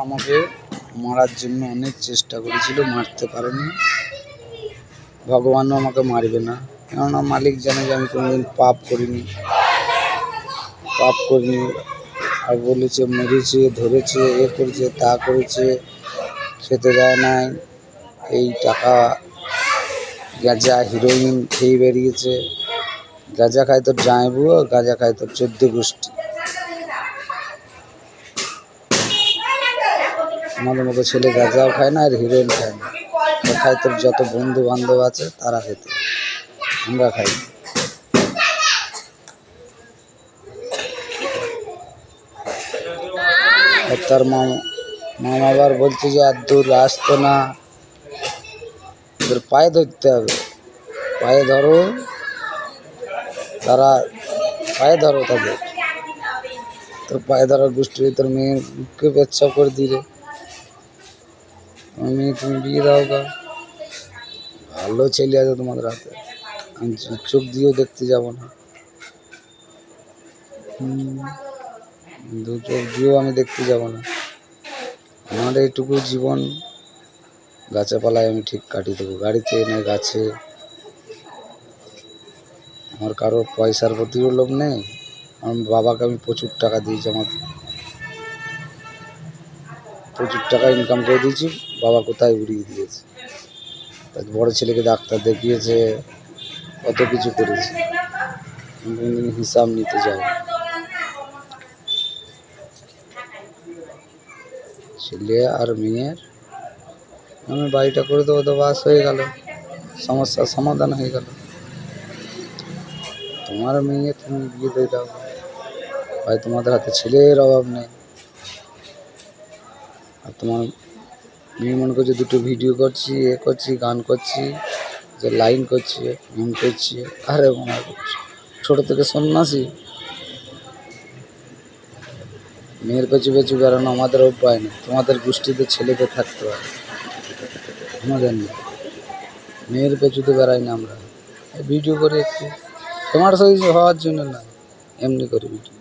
আমাকে মারার জন্য অনেক চেষ্টা করেছিল, মারতে পারেনি। ভগবানও আমাকে মারবে না, কেননা মালিক জানে যে আমি কোনোদিন পাপ করিনি। আর বলেছে মেরেছে, ধরেছে, এ করেছে, তা করেছে, খেতে দেয় নাই, এই টাকা গাঁজা হিরোইন খেয়ে বেরিয়েছে। গাঁজা খায় তোর জামাইবুও, গাঁজা খায় তোর 14 গোষ্ঠী। আমাদের মতো ছেলে গাঁজাও খায় না আর হিরোইন খায় না, খায় তোর যত বন্ধু বান্ধব আছে তারা খেতে, আমরা খাই। তার মামা আবার বলছে যে আর দূর আসতো না, ওদের পায়ে ধরতে হবে, পায়ে ধরো, তারা পায়ে ধরো তাদের। তোর পায়ে ধরার গোষ্ঠী তোর মেয়েকে পেচ্ছাপ করে দিলে, মেয়ে তুমি বিয়ে দাও গা। ভালো ছেলে আছে তোমাদের হাতে, আমি চোখ দিয়েও দেখতে যাব না, দু চোখ দিয়েও আমি দেখতে যাব না। আমার এইটুকু জীবন গাছাপালায় আমি ঠিক কাটিয়ে দেবো, গাড়িতে না গাছে। আমার কারো পয়সার প্রতিও লোভ নেই। আমার বাবাকে আমি প্রচুর টাকা দিয়েছি, আমার প্রচুর টাকা ইনকাম করে দিয়েছি, বাবা কোথায় উড়িয়ে দিয়েছে। বড় ছেলেকে ডাক্তার দেখিয়েছে, কত কিছু করেছে, কোনদিন হিসাব নিতে যাও। ছেলে আর মেয়ের আমি বাড়িটা করে দেবো, তো বাস হয়ে গেল, সমস্যার সমাধান হয়ে গেল। তোমার মেয়ে তুমি বিয়ে দিয়ে দাও ভাই, তোমাদের হাতে ছেলের অভাব নেই। আর তোমার মেয়ে মনে করছে দুটো ভিডিও করছি, এ করছি, গান করছি, যে লাইন করছি, এমন করছি। আরে মনে করছি ছোটো থেকে সন্ন্যাসী, মেয়ের পেছু পেছু বেড়ানো আমাদের উপায় নেই। তোমাদের গোষ্ঠীতে ছেলেদের থাকতে হয়, আমাদের নেই। মেয়ের পেছুতে বেড়াই না আমরা, ভিডিও করি একটু, তোমার সহিত হওয়ার জন্য না, এমনি করি ভিডিও।